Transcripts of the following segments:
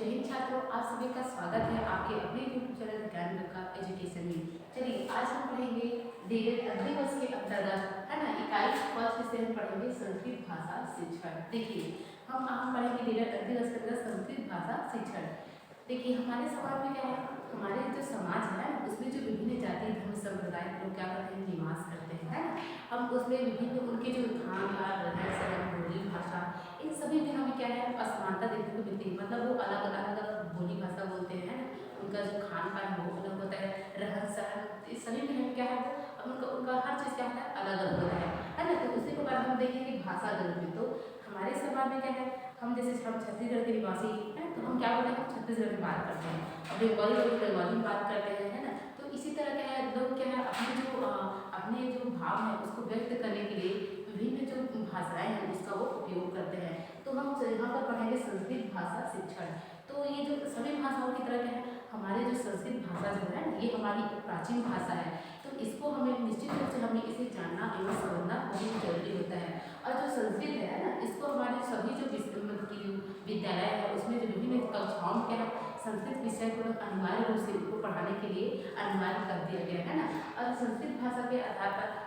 जय हिंद छात्रों, आप सभी का स्वागत है आपके अपने यूट्यूब चैनल ज्ञान विकास एजुकेशन में। चलिए आज हम पढ़ेंगे डेढ़ अगले वर्ष के अंतर्गत है ना इकाई फर्स्ट से हम पढ़ेंगे संस्कृत भाषा शिक्षण। देखिए हम पढ़ेंगे डेढ़ अगले वर्ष के अंतर्गत संस्कृत भाषा शिक्षण। देखिए हमारे समाज में क्या है, हमारे जो समाज है उसमें जो विभिन्न जाति धर्म संप्रदाय के लोग क्या करते हैं, निवास करते हैं, है ना। हम उसमें विभिन्न उनके जो खान पान रहन सहन बोली भाषा इन सभी में हमें क्या है असमानता देखने को मिलती है। मतलब वो अलग अलग बोली भाषा बोलते हैं, उनका जो खान पान वो अलग होता है, रहन सहन इस सभी में हमें क्या है उनका उनका हर चीज़ क्या होता है अलग अलग होता है ना। तो उसी के बाद हम देखेंगे भाषा गण में। तो हमारे समाज में क्या है, हम जैसे हम छत्तीसगढ़ के निवासी हैं तो हम क्या बोलते हैं, छत्तीसगढ़ में बात करते हैं, अब बंगाली लोग बंगाली में बात करते हैं, है ना। तो इसी तरह क्या है लोग क्या है अपने जो भाव है उसको व्यक्त करने के लिए विभिन्न जो भाषाएं हैं उसका वो उपयोग करते हैं। तो हम यहाँ पर पढ़ेंगे संस्कृत भाषा शिक्षण। तो ये जो सभी भाषाओं की तरह क्या है, हमारी जो संस्कृत भाषा जो है ये हमारी एक प्राचीन भाषा है। तो इसको हमें निश्चित रूप से हमें इसे जानना एवं समझना बहुत जरूरी होता है। और जो संस्कृत है ना इसको हमारे सभी जो विद्यालय है उसमें जो विभिन्न कक्षाओं में क्या है संस्कृत विषय को अनिवार्य रूप से उनको पढ़ाने के लिए अनिवार्य कर दिया गया है ना। और संस्कृत भाषा के आधार पर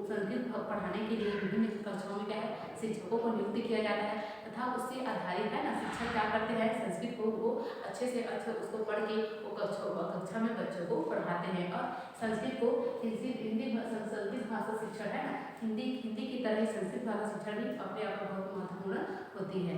संस्कृत पढ़ाने के लिए विभिन्न कक्षाओं में क्या है शिक्षकों को नियुक्त किया जाता है तथा उससे आधारित है ना शिक्षक क्या करते हैं संस्कृत को वो अच्छे से अच्छा उसको पढ़ के वो कक्षा में बच्चों को पढ़ाते हैं। और संस्कृत को हिंदी संस्कृत भाषा शिक्षण है ना हिंदी की तरह ही संस्कृत भाषा शिक्षण भी अपने आप में बहुत महत्वपूर्ण होती है।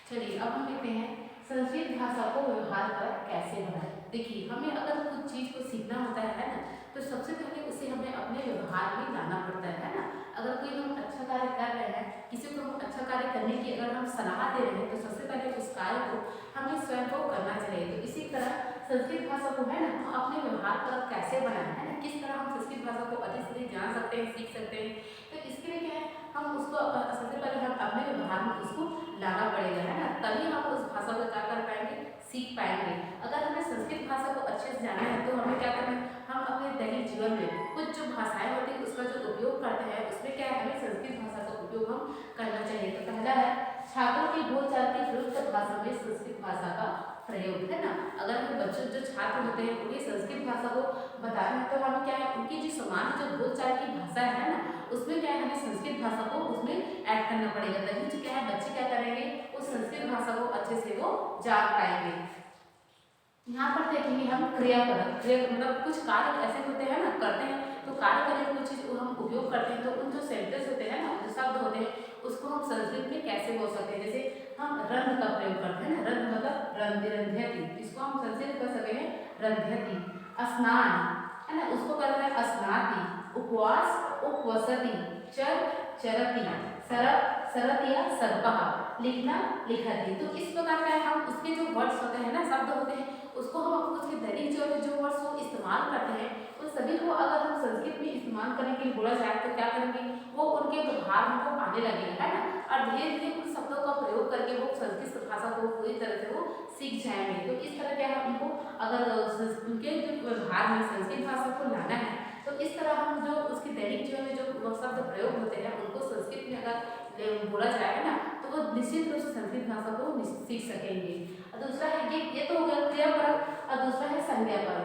चलिए अब हम देखते हैं संस्कृत भाषा को व्यवहार पर कैसे बनाएं। देखिए हमें अगर कुछ चीज़ को सीखना होता है ना तो सबसे पहले उसे हमें अपने व्यवहार में लाना पड़ता है ना। अगर कोई हम अच्छा कार्य कर रहे हैं, किसी को हम अच्छा कार्य करने की अगर हम सलाह दे रहे हैं तो सबसे पहले उस कार्य को हमें स्वयं को करना चाहिए। तो इसी तरह संस्कृत भाषा को है ना हम अपने व्यवहार पर कैसे बनाएं है ना, किस तरह हम संस्कृत भाषा को अधिक से अधिक जान सकते हैं, सीख सकते हैं। तो इसके लिए क्या है हम उसको सबसे पहले हम अपने व्यवहार में उसको लाना पड़ेगा है ना, तभी हम उस भाषा को क्या कर पाएंगे, सीख पाएंगे। अगर हमें संस्कृत भाषा को अच्छे से जानना है तो हमें क्या करना है, हम अपने दैनिक जीवन में कुछ जो भाषाएं होती है उसका जो उपयोग करते हैं उसमें क्या है हमें संस्कृत भाषा का उपयोग हम करना चाहिए। तो पहला है छात्रों की बोलचाल की प्रयुक्त भाषा में संस्कृत भाषा का प्रयोग है ना। अगर हम बच्चों जो छात्र होते हैं उन्हें संस्कृत भाषा को बता रहे हैं तो हमें क्या है उनकी जो सामान्य जो बोलचाल की भाषा है ना उसमें क्या है हमें संस्कृत भाषा को उसमें ऐड करना पड़ेगा, तभी जो क्या है बच्चे क्या करेंगे उस संस्कृत भाषा को अच्छे से वो जान पाएंगे। यहाँ पर देखेंगे हम क्रियापद मतलब कुछ कार्य ऐसे होते हैं ना करते हैं तो कार्य करने की कुछ चीज हम उपयोग करते हैं तो उन जो सेंटेंस होते हैं ना जो शब्द होते हैं उसको हम संस्कृत में कैसे बोल सकते हैं। जैसे हम रंध का प्रयोग करते हैं ना, रंध मतलब रंध्यति, इसको हम संस्कृत कर सकते हैं रंध्यति। स्नान है ना उसको करते हैं स्नाति। उपवास उपवसति। चर चरति। सरप सरत या सर्पः। लिखना लिखति। तो इस प्रकार का हम उसके जो वर्ड्स होते हैं ना शब्द होते हैं उसको हम उसके दैनिक जीवन में जो वर्ड्स को इस्तेमाल करते हैं उन सभी को अगर हम संस्कृत में इस्तेमाल करने के लिए बोला जाए तो क्या करेंगे वो उनके व्यवहार में वो आने लगेगा है ना। और धीरे धीरे उन शब्दों का प्रयोग करके वो संस्कृत भाषा को पूरी तरह से वो सीख जाएंगे। तो इस तरह क्या है उनको अगर उनके जो व्यवहार में संस्कृत भाषा को लाना है तो इस तरह हम जो उसके दैनिक जीवन में जो शब्द प्रयोग होते हैं उनको संस्कृत में अगर बोला जाएगा ना तो वो निश्चित रूप से संस्कृत भाषा को सीख सकेंगे। और दूसरा है ये तो हो गया क्रियापद। और दूसरा है संज्ञापद।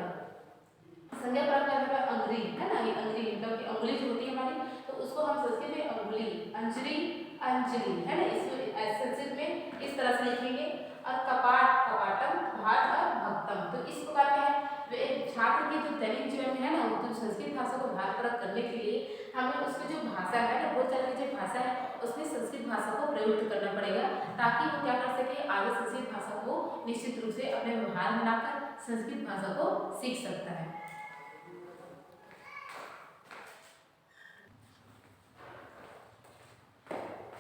संज्ञापद क्या है अंग्री है ना, ये अंग्री मतलब अंगुली जो होती है हमारी तो उसको हम संस्कृत में अंगुली अंजलि अंजलि है ना इसमें संस्कृत में इस तरह से लिखेंगे। और कपाट कपाटम भाट और भक्तम। तो इस प्रकार क्या है छात्र के जो दैनिक जीवन में है ना तो संस्कृत भाषा को भारत करने के लिए हमें उसकी जो भाषा है ना बोलचाल की जो भाषा है उसमें संस्कृत भाषा को प्रयुक्त करना पड़ेगा ताकि वो क्या कर सके आगे संस्कृत भाषा को निश्चित रूप से अपने व्यवहार में लाकर संस्कृत भाषा को सीख सकता है।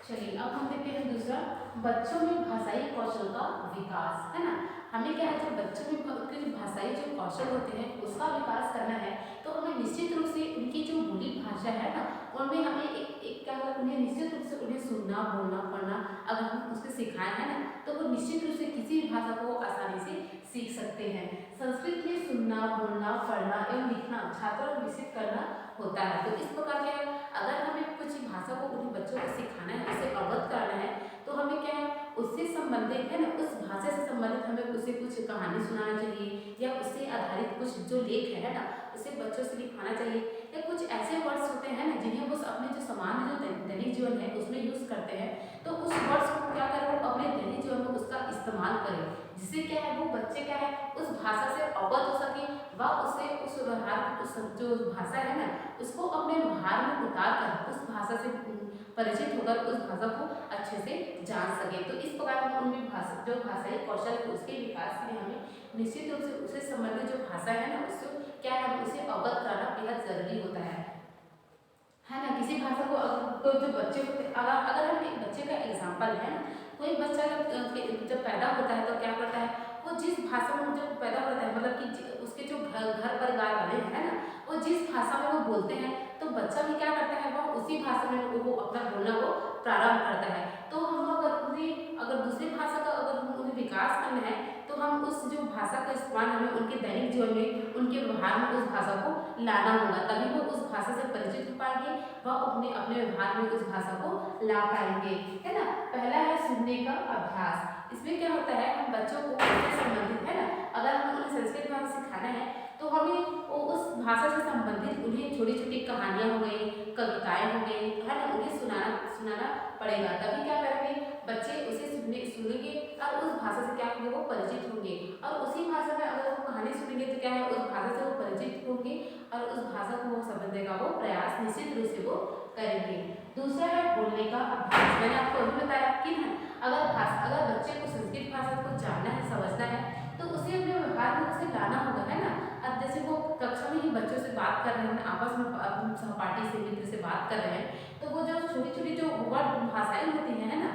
चलिए अब हम देखते हैं दूसरा बच्चों में भाषाई कौशल का विकास है ना। हमें क्या है जब बच्चों में उनके जो भाषाई जो कौशल होते हैं उसका विकास करना है तो हमें निश्चित रूप से उनकी जो मूल भाषा है ना उनमें हमें एक क्या उन्हें निश्चित रूप से उन्हें सुनना बोलना पढ़ना अगर हम उसको सिखाएं है ना तो वो निश्चित रूप से किसी भी भाषा को आसानी से सीख सकते हैं। संस्कृत में सुनना बोलना पढ़ना एवं लिखना छात्रों को विकसित करना होता है। तो इस प्रकार क्या है, अगर हमें कुछ भाषा को उन्हीं बच्चों को सिखाना है, उसे अवगत कराना है, तो हमें क्या है उससे संबंधित है ना, उस भाषा से संबंधित हमें उसे कुछ कहानी सुनाना चाहिए, या उससे आधारित कुछ जो लेख है ना उसे बच्चों से लिखवाना चाहिए, या कुछ ऐसे वर्ड्स होते हैं ना जिन्हें वो अपने जो सामान्य जो दैनिक जीवन है उसमें यूज करते हैं, तो उस वर्ड्स को क्या करें वो अपने दैनिक जीवन में उसका इस्तेमाल करें, जिससे क्या है वो बच्चे क्या है उस भाषा से अवगत हो सके, व उसे उस व्यवहार उस जो भाषा है ना उसको अपने व्यवहार में उतार कर उस भाषा से परिचित होकर उस भाषा को अच्छे से जान सके। तो इस प्रकार हम उनमें भाषा जो भाषाई कौशल है उसके विकास के लिए हमें निश्चित रूप से उससे संबंधित जो भाषा है ना उससे क्या है उसे अवगत कराना बेहद जरूरी होता है ना। किसी भाषा को कोई जो बच्चे को अगर हम एक बच्चे का एग्जाम्पल है ना, कोई बच्चा जब पैदा होता है तो क्या करता है वो जिस भाषा में जब पैदा होता है मतलब कि उसके जो घर परिवार वाले हैं ना वो जिस भाषा में वो बोलते हैं तो बच्चा भी क्या करता है वह उसी भाषा में वो अपना बोलना वो प्रारंभ करता है। तो हम अगर दूसरी भाषा का अगर हम उन्हें विकास करना है तो हम उस जो भाषा का इस्तेमाल हमें उनके दैनिक जीवन में उनके व्यवहार में उस भाषा को लाना होगा, तभी वो उस भाषा से परिचित हो पाएंगे, वह अपने अपने व्यवहार में उस भाषा को ला पाएंगे, है ना। पहला है सुनने का अभ्यास। इसमें क्या होता है हम बच्चों को उससे संबंधित है ना, अगर हम उन्हें संस्कृत भाषा सिखाना है तो हमें उस भाषा से संबंधित उन्हें छोटी छोटी कहानियाँ हो गई, कविताएं हो गई, है ना, उन्हें सुनाना पड़ेगा, तभी क्या करेंगे बच्चे उसे सुनेंगे और उस भाषा से क्या होंगे वो परिचित होंगे, और उसी भाषा में अगर वो कहानी सुनेंगे तो क्या है उस भाषा से वो परिचित होंगे और उस भाषा को वो समझने का वो प्रयास निश्चित रूप से वो करेंगे। दूसरा है बोलने का अभ्यास। मैंने आपको अभी बताया कि ना अगर बच्चे को संस्कृत भाषा को जानना है समझना है तो उसे अपने व्यवहार में उसे लाना होगा, है ना। अब जैसे वो कक्षा में ही बच्चों से बात कर रहे हैं, आपस में सहपाठी से मित्र से बात कर रहे हैं, तो वो जो छोटी छोटी जो वर्ड भाषाएं होती हैं है ना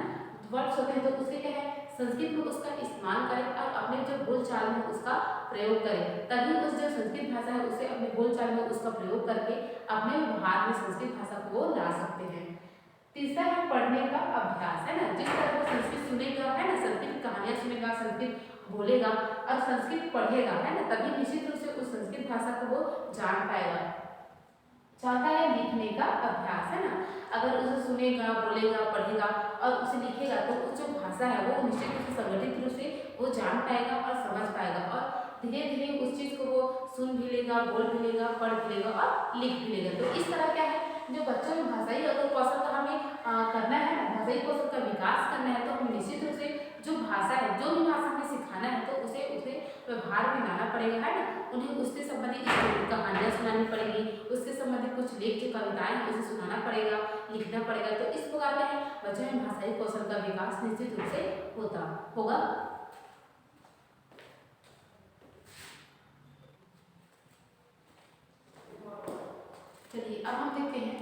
वर्ड्स होते हैं, तो उसे क्या है संस्कृत में उसका इस्तेमाल करें और अपने जो बोलचाल में उसका प्रयोग करें, तभी उस जो संस्कृत भाषा है उसे अपने बोलचाल में उसका प्रयोग करके अपने व्यवहार में संस्कृत भाषा को वो ला सकते हैं। तीसरा है पढ़ने का अभ्यास, है ना। जिस तरह वो संस्कृत सुनेगा है ना, संस्कृत कहानियां सुनेगा, संस्कृत बोलेगा और संस्कृत पढ़ेगा, है ना, तभी निश्चित रूप से उस संस्कृत भाषा को वो जान पाएगा। चौथा है लिखने का अभ्यास, है ना। अगर उसे सुनेगा, बोलेगा, पढ़ेगा और उसे लिखेगा तो उस जो भाषा है वो निश्चित रूप से संगठित रूप से वो जान पाएगा और समझ पाएगा, और धीरे धीरे उस चीज को वो सुन भी लेगा, बोल भी लेगा, पढ़ भी लेगा और लिख भी लेगा। तो इस तरह क्या है जो बच्चों में भाषाई अगर कौशल का हमें करना है ना, भाषाई कौशल का विकास करना है, तो हमें निश्चित रूप से जो भाषा है जो भी भाषा हमें सिखाना है तो उसे व्यवहार में लाना पड़ेगा, है ना। उन्हें उससे संबंधित कहानियाँ सुनानी पड़ेगी, उससे संबंधित कुछ लेख जो कविताएं हैं उसे सुनाना पड़ेगा, लिखना पड़ेगा। तो इस प्रकार क्या है बच्चों में भाषाई कौशल का विकास निश्चित रूप से होगा। चलिए अब हम देखते हैं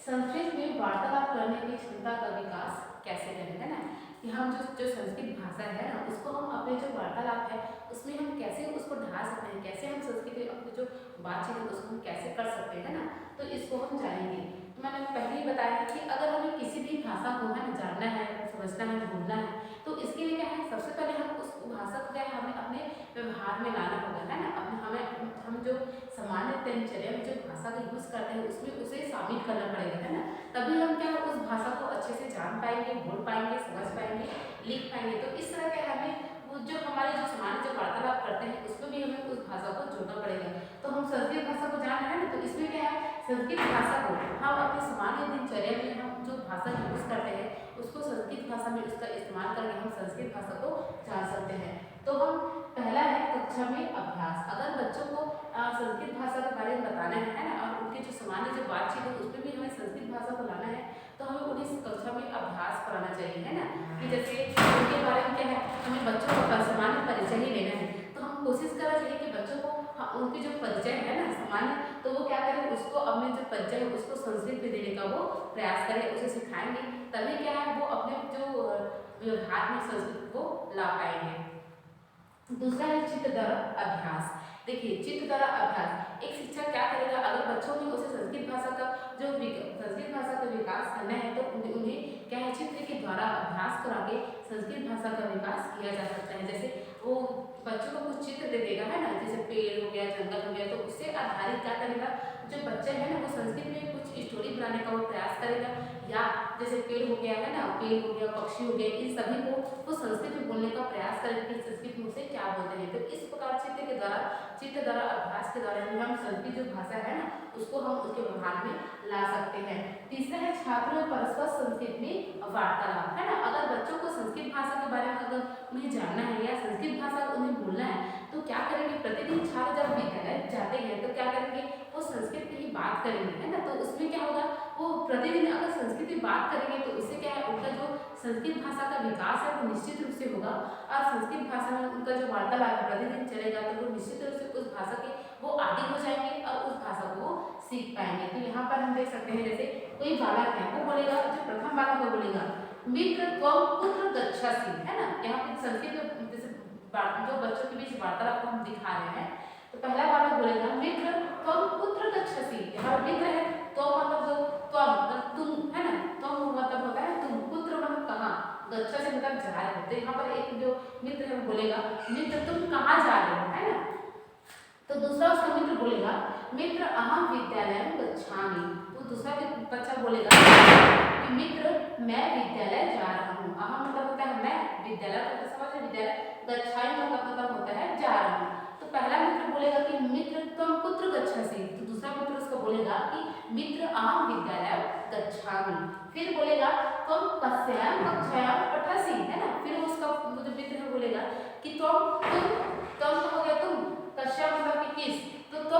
संस्कृत में वार्तालाप करने की क्षमता का विकास कैसे करें, है ना। कि हम जो संस्कृत भाषा है ना उसको हम अपने जो वार्तालाप है उसमें हम कैसे उसको ढाल सकते हैं, कैसे हम संस्कृत में अपनी जो बातचीत है उसको हम कैसे कर सकते हैं, है ना। तो इसको हम जानेंगे। तो मैंने पहले ही बताया कि अगर हमें किसी भी भाषा को है ना जानना है, समझना है, बोलना है, तो इसके लिए क्या है सबसे पहले हम उस भाषा को क्या है हमें अपने व्यवहार में लाना होगा, है ना। हम जो सामान्य दिनचर्या में जो भाषा का यूज करते हैं उसमें उसे शामिल करना पड़ेगा, है ना। तभी हम क्या उस भाषा को अच्छे से जान पाएंगे, बोल पाएंगे, समझ पाएंगे, लिख पाएंगे। तो इस तरह क्या हमें वो जो हमारे जो सामान्य जो वार्तालाप करते हैं उसमें भी हमें उस भाषा को जोड़ना पड़ेगा। तो हम संस्कृत भाषा को जान रहे हैं ना, तो इसमें क्या है संस्कृत भाषा को हम अपने सामान्य दिनचर्या में हम जो भाषा यूज करते हैं उसको संस्कृत भाषा में उसका इस्तेमाल करके हम संस्कृत भाषा को जान सकते हैं। तो हम पहला है कक्षा में अभ्यास। अगर बच्चों को संस्कृत भाषा के बारे में बताना है ना, और उनकी जो सामान्य जो बातचीत है उसमें भी हमें संस्कृत भाषा को लाना है, तो हमें उन्हें कक्षा में अभ्यास कराना चाहिए, है ना। कि जैसे उनके बारे में क्या है हमें बच्चों का सामान्य परिचय ही लेना है, तो हम कोशिश करना चाहिए कि बच्चों को उनकी जो परिचय है ना सामान्य, तो वो क्या करें उसको अपने जो परिचय है उसको संस्कृत में देने का वो प्रयास करें, उसे सिखाएंगे, तभी क्या है वो अपने जो व्यवहार में संस्कृत को ला पाएंगे। दूसरा है चित्त द्वारा अभ्यास। देखिए चित्त द्वारा अभ्यास एक शिक्षक क्या करेगा अगर बच्चों में उसे संस्कृत भाषा का विकास करना है तो उन्हें क्या है चित्र के द्वारा अभ्यास करा के संस्कृत भाषा का विकास किया जा सकता है। जैसे वो बच्चों को कुछ चित्र दे देगा, है ना, जैसे पेड़ हो गया, जंगल हो गया, तो उससे आधारित क्या करेगा, जो बच्चे हैं ना वो संस्कृत में कुछ स्टोरी बनाने का वो प्रयास करेगा। या जैसे पेड़ हो गया, है ना, पेड़ हो गया, पक्षी हो गया, इन सभी को वो संस्कृत में बोलने का प्रयास करेंगे कि संस्कृत में उसे क्या बोलते हैं। तो इस प्रकार चित्र द्वारा अभ्यास के द्वारा हम संस्कृत जो भाषा है ना उसको हम उसके व्यवहार में ला सकते हैं। तीसरा है छात्रों में परस्पर संस्कृत में वार्तालाप, है ना। अगर बच्चों को संस्कृत भाषा के बारे में अगर उन्हें जानना है या संस्कृत भाषा उन्हें बोलना है तो क्या करेंगे, प्रतिदिन छात्र जब विद्यालय जाते हैं तो क्या करेंगे, वो संस्कृत में ही बात करेंगे, है ना। तो उसमें क्या होगा, वो प्रतिदिन अगर संस्कृत में बात करेंगे तो उससे क्या है, उनका जो संस्कृत भाषा का विकास है वो निश्चित रूप से होगा। और संस्कृत भाषा में उनका जो वार्तालाप प्रतिदिन चलेगा तो वो निश्चित रूप से उस भाषा के वो आदी हो जाएंगे और उस भाषा को सीख पाएंगे। तो यहाँ पर हम देख सकते हैं, जैसे कोई बालक है वो बोलेगा, जो प्रथम बालक वो बोलेगा मित्र त्वं कुत्र गच्छसि, है ना। यहाँ पे संस्कृत में जैसे जो बच्चों के बीच वार्तालाप को हम दिखा रहे हैं, तो पहला बालक बोलेगा मित्र त्वं कुत्र गच्छसि। यहाँ मित्र है तो मतलब जो त्वं मतलब तुम, है ना, त्वं मतलब होता है तुम, कुत्र मतलब कहाँ, गच्छा से मतलब जा रहे हो। तो यहाँ पर एक जो मित्र है वो बोलेगा मित्र तुम कहाँ जा रहे हो, है ना। तो दूसरा उसका मित्र बोलेगा मित्र अहम विद्यालयं गच्छामि। तो दूसरा बच्चा बोलेगा कि मित्र मैं विद्यालय जा रहा हूँ। अहम मतलब होता है मैं, विद्यालय तो समझ रहे, विद्यालय, गच्छामि मतलब होता है जा रहा हूँ। तो पहला मित्र बोलेगा कि मित्र त्वं कुत्र गच्छसि। तो दूसरा मित्र उसको बोलेगा कि मित्र अहम विद्यालयं गच्छामि। फिर बोलेगा त्वं कस्यां कक्षायां पठसि, है ना। फिर उसका जो मित्र है बोलेगा कि तुम हो गया तुम, कक्षा मतलब कि किस, तो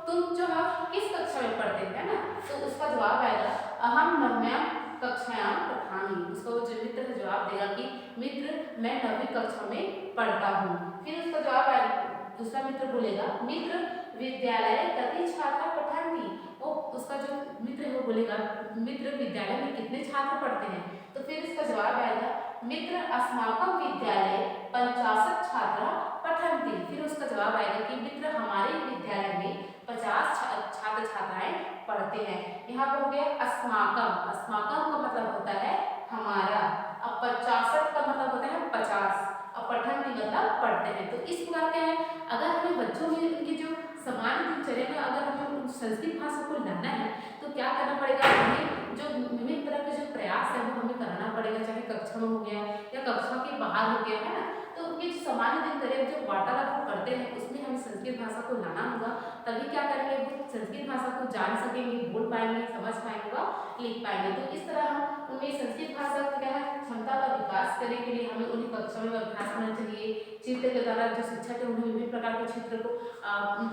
तुम जो है किस कक्षा में पढ़ते हैं, है ना। तो उसका जवाब आएगा अहम नवम्यां कक्षायां पठामि। उसका वो जो मित्र है जवाब देगा कि मित्र मैं 9वीं कक्षा में पढ़ता हूँ। फिर उसका जवाब आएगा, दूसरा मित्र बोलेगा मित्र विद्यालय कति छात्र पठन्ति। वो उसका जो मित्र है वो बोलेगा मित्र विद्यालय में कितने छात्र पढ़ते हैं। तो फिर इसका जवाब आएगा मित्र अस्माकं विद्यालये 50 छात्र पठन्ति। फिर उसका जवाब आएगा कि मित्र हमारे विद्यालय में 50 छात्र छात्राएं पढ़ते हैं। यहाँ पर हो गया अस्माकं, अस्माकं का मतलब होता है हमारा, अब 50 का मतलब होता है 50, और पठन्ति मतलब पढ़ते हैं। तो इस प्रकार क्या है, अगर हमें बच्चों में उनकी जो सामान्य दिनचर्या में अगर हमें संस्कृत भाषा को लाना है तो क्या करना पड़ेगा, हमें जो विभिन्न तरह के जो प्रयास है वो हमें कराना पड़ेगा, चाहे कक्षा में हो गया या कक्षा के बाहर हो गया, है ना। तो उनकी सामान्य दिनचर्या जो वार्तालाप वो करते हैं उसमें हमें संस्कृत भाषा को लाना होगा, तभी क्या करेंगे, वो संस्कृत भाषा को जान सकेंगे, बोल पाएंगे, समझ पाएंगे व लिख पाएंगे। तो इस तरह हम उनमें संस्कृत भाषा क्या है क्षमता का विकास करने के लिए हमें उन्हें कक्षा में अभ्यास करना चाहिए। चित्र के द्वारा जो शिक्षक है उन्हें विभिन्न प्रकार के चित्र को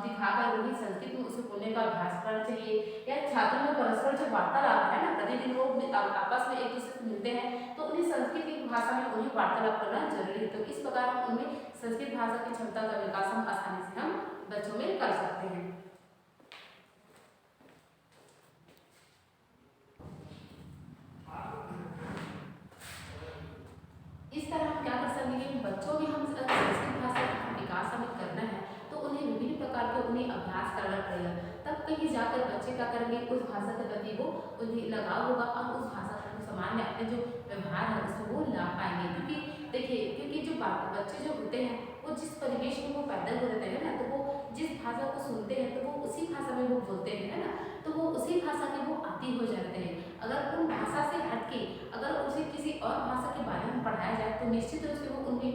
दिखाकर उन्हें संस्कृत में उसे बोलने का अभ्यास करना चाहिए। या छात्रों में परस्पर जो वार्तालाप है ना, प्रतिदिन वो आपस में एक दूसरे से मिलते हैं तो उन्हें संस्कृत की भाषा में उन्हें वार्तालाप करना जरूरी है। तो इस प्रकार हम उनमें संस्कृत भाषा की क्षमता का विकास हम आसानी से हम बच्चों में कर सकते हैं। इस तरह हम क्या कर सकेंगे, बच्चों में हम संस्कृत भाषा का विकास हमें करना है तो उन्हें विभिन्न प्रकार के उन्हें अभ्यास करना पड़ेगा, तब कहीं जाकर बच्चे क्या करेंगे, उस भाषा के प्रति वो उन्हें लगाव होगा और उस भाषा को सामान्य अपने जो व्यवहार है उसको वो ला पाएंगे। क्योंकि देखिए, क्योंकि जो बच्चे जो होते हैं वो जिस परिवेश में वो पैदा हो रहते हैं ना, तो वो जिस भाषा को सुनते हैं तो वो उसी भाषा में वो बोलते हैं, है ना। तो वो उसी भाषा के वो आदी हो जाते हैं। अगर उन भाषा से हटके अगर उसे किसी और भाषा के बारे में पढ़ाया जाए तो निश्चित रूप से वो उनकी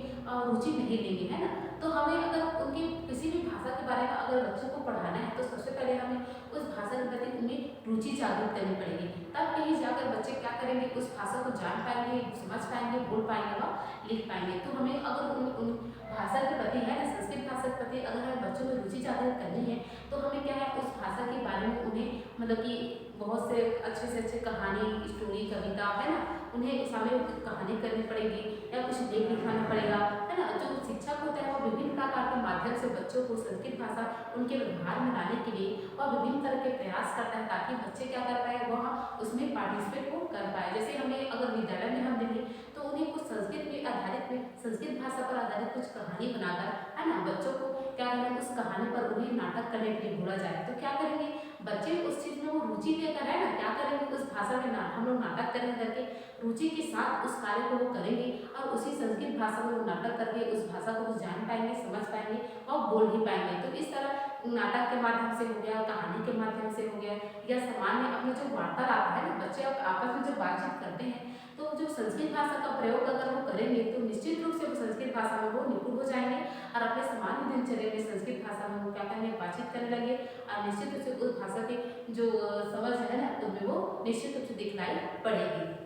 रुचि नहीं लेंगे, है ना। तो हमें अगर उनकी किसी भी भाषा के बारे में अगर बच्चों को पढ़ाना है तो सबसे पहले हमें उस भाषा के प्रति उन्हें रुचि जागृत करनी पड़ेगी, तब कहीं जाकर बच्चे क्या करेंगे, उस भाषा को जान पाएंगे, समझ पाएंगे, बोल पाएंगे व लिख पाएंगे। तो हमें अगर उन भाषा के प्रति है ना, संस्कृत भाषा के प्रति अगर हमें बच्चों में रुचि जागृत करनी है तो हमें क्या है, उस भाषा के बारे में उन्हें मतलब कि बहुत से अच्छे कहानी, स्टोरी, कविता, है ना, उन्हें सामने कहानी करनी पड़ेगी या कुछ लेख लिखाना पड़ेगा, है ना। जो शिक्षक होता है वो विभिन्न प्रकार के माध्यम से बच्चों को संस्कृत भाषा उनके व्यवहार में लाने के लिए वह विभिन्न तरह के प्रयास करता है ताकि बच्चे क्या कर पाए, वह उसमें पार्टिसिपेट को कर पाए। जैसे हमें अगर विद्यालय में हम देखें तो उन्हें कुछ संस्कृत पे आधारित में संस्कृत भाषा पर आधारित कुछ कहानी बनाकर, है ना, बच्चों को क्या करें, उस कहानी पर उन्हें नाटक करने के लिए बोला जाए तो क्या करेंगे, बच्चे उस चीज में वो रुचि लेकर, है ना, क्या करेंगे, उस भाषा में ना हम लोग नाटक करें करके रुचि के साथ उस कार्य को वो करेंगे और उसी संस्कृत भाषा में वो नाटक करके उस भाषा को वो जान पाएंगे, समझ पाएंगे और बोल भी पाएंगे। तो इस तरह नाटक के माध्यम से हो गया, कहानी के माध्यम से हो गया, या सामान्य अपने जो वार्तालाप है ना, बच्चे आपस में जब बातचीत करते हैं तो जो संस्कृत भाषा का प्रयोग अगर वो करेंगे तो निश्चित रूप से वो संस्कृत भाषा में वो निपुण हो जाएंगे और अपने सामान्य दिनचर्या में संस्कृत भाषा में वो क्या करेंगे, बातचीत करने लगे और निश्चित रूप से उस भाषा की जो समझ है ना, उनमें वो निश्चित रूप से दिखलाई पड़ेगी।